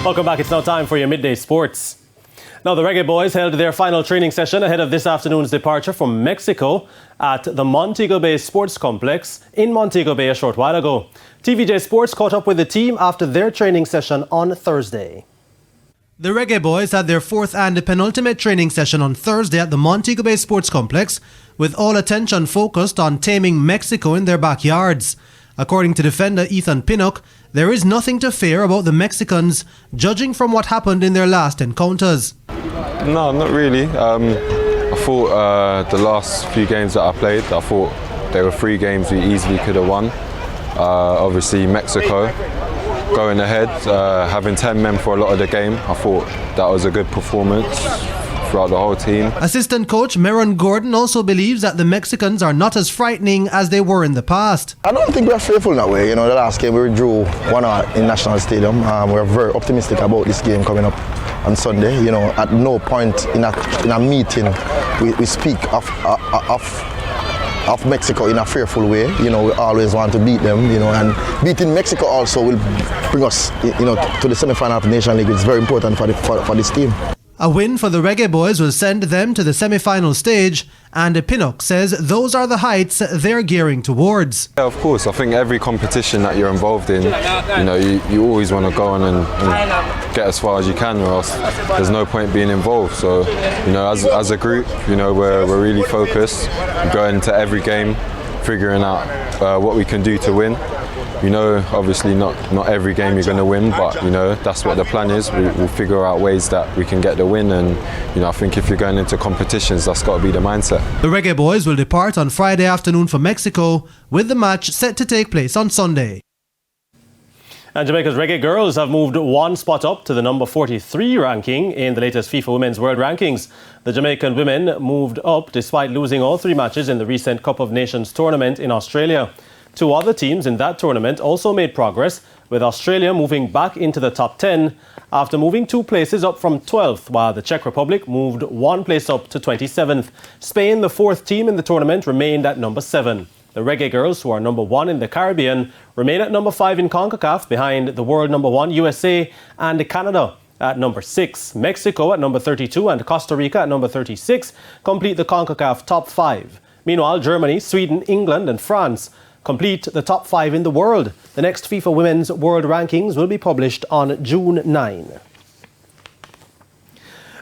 Welcome back. It's now time for your midday sports. Now, the Reggae Boyz held their final training session ahead of this afternoon's departure from Mexico at the Montego Bay Sports Complex in Montego Bay a short while ago. TVJ Sports caught up with the team after their training session on Thursday. The Reggae Boyz had their fourth and penultimate training session on Thursday at the Montego Bay Sports Complex, with all attention focused on taming Mexico in their backyards. According to defender Ethan Pinnock, there is nothing to fear about the Mexicans, judging from what happened in their last encounters. No, not really. I thought the last few games that I played, I thought there were 3 games we easily could have won. Obviously Mexico, going ahead, having 10 men for a lot of the game, I thought that was a good performance throughout the whole team. Assistant coach Meron Gordon also believes that the Mexicans are not as frightening as they were in the past. I don't think we're fearful in that way. You know, the last game we drew 1-1 in National Stadium. We're very optimistic about this game coming up on Sunday. You know, at no point in a meeting we speak of Mexico in a fearful way. You know, we always want to beat them, you know, and beating Mexico also will bring us, you know, to the semi-final of the Nation League. It's very important for this team. A win for the Reggae Boyz will send them to the semi-final stage, and Pinnock says those are the heights they're gearing towards. Yeah, of course, I think every competition that you're involved in, you know, you always want to go on and get as far as you can, or else there's no point being involved. So, you know, as a group, you know, we're really focused. We go into every game figuring out what we can do to win. You know, obviously not every game you're going to win, but, you know, that's what the plan is. We'll figure out ways that we can get the win, and, you know, I think if you're going into competitions, that's got to be the mindset. The Reggae Boyz will depart on Friday afternoon for Mexico, with the match set to take place on Sunday. And Jamaica's Reggae Girls have moved 1 spot up to the number 43 ranking in the latest FIFA Women's World Rankings. The Jamaican women moved up despite losing all 3 matches in the recent Cup of Nations tournament in Australia. 2 other teams in that tournament also made progress, with Australia moving back into the top 10 after moving 2 places up from 12th, while the Czech Republic moved 1 place up to 27th. Spain, the 4th team in the tournament, remained at number 7. The Reggae Girls, who are number 1 in the Caribbean, remain at number 5 in CONCACAF, behind the world number 1 USA and Canada at number 6. Mexico at number 32 and Costa Rica at number 36 complete the CONCACAF top 5. Meanwhile, Germany, Sweden, England and France complete the top 5 in the world. The next FIFA Women's World Rankings will be published on June 9.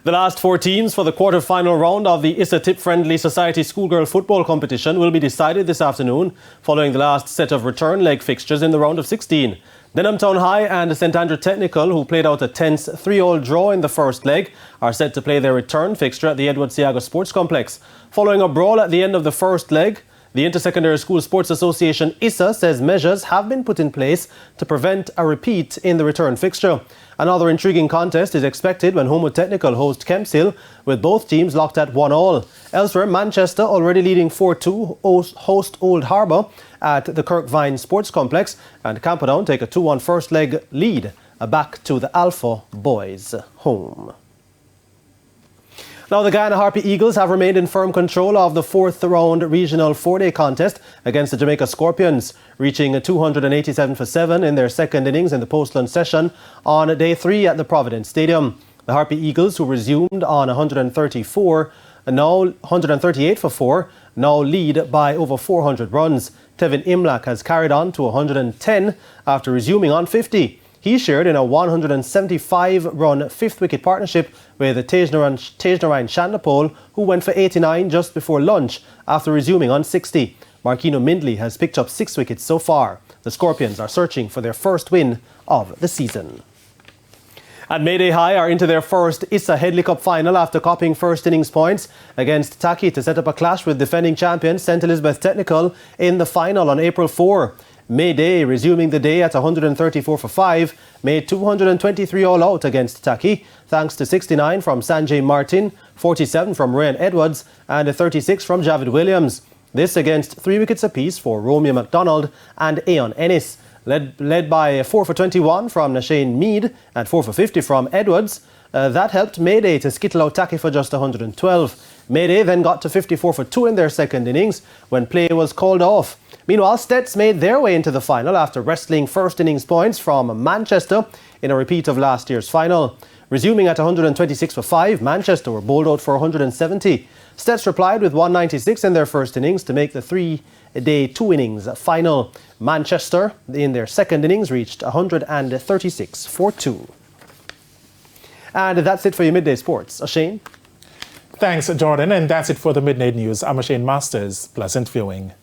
The last 4 teams for the quarter-final round of the Issa Tip Friendly Society Schoolgirl Football Competition will be decided this afternoon, following the last set of return leg fixtures in the round of 16. Denham Town High and St Andrew Technical, who played out a tense 3-all draw in the first leg, are set to play their return fixture at the Edward Seago Sports Complex. Following a brawl at the end of the first leg, the Intersecondary School Sports Association ISSA says measures have been put in place to prevent a repeat in the return fixture. Another intriguing contest is expected when Homewood Technical host Kempshill, with both teams locked at 1-1. Elsewhere, Manchester, already leading 4-2, host Old Harbour at the Kirkvine Sports Complex, and Camperdown take a 2-1 first leg lead back to the Alpha Boys home. Now, the Guyana Harpy Eagles have remained in firm control of the 4th round regional 4-day contest against the Jamaica Scorpions, reaching 287 for 7 in their second innings in the Postland session on day 3 at the Providence Stadium. The Harpy Eagles, who resumed on 138 for 4, now lead by over 400 runs. Tevin Imlak has carried on to 110 after resuming on 50. He shared in a 175-run 5th-wicket partnership with Tejnarain Chandapol, who went for 89 just before lunch after resuming on 60. Markino Mindley has picked up 6 wickets so far. The Scorpions are searching for their first win of the season. And Mayday High are into their first Issa Headley Cup final after copying first innings points against Taki to set up a clash with defending champion St Elizabeth Technical in the final on April 4. Mayday, resuming the day at 134 for 5, made 223 all out against Taki, thanks to 69 from Sanjay Martin, 47 from Ryan Edwards and a 36 from Javid Williams. This against 3 wickets apiece for Romeo MacDonald and Aeon Ennis. Led by 4 for 21 from Nashane Mead and 4 for 50 from Edwards. That helped Mayday to skittle out Taki for just 112. Mayday then got to 54 for 2 in their second innings when play was called off. Meanwhile, Stets made their way into the final after wresting first innings points from Manchester in a repeat of last year's final. Resuming at 126 for 5, Manchester were bowled out for 170. Stets replied with 196 in their first innings to make the three-day two-innings final. Manchester, in their second innings, reached 136 for 2. And that's it for your Midday Sports. Shane? Thanks, Jordan. And that's it for the Midday News. I'm Shane Masters. Pleasant viewing.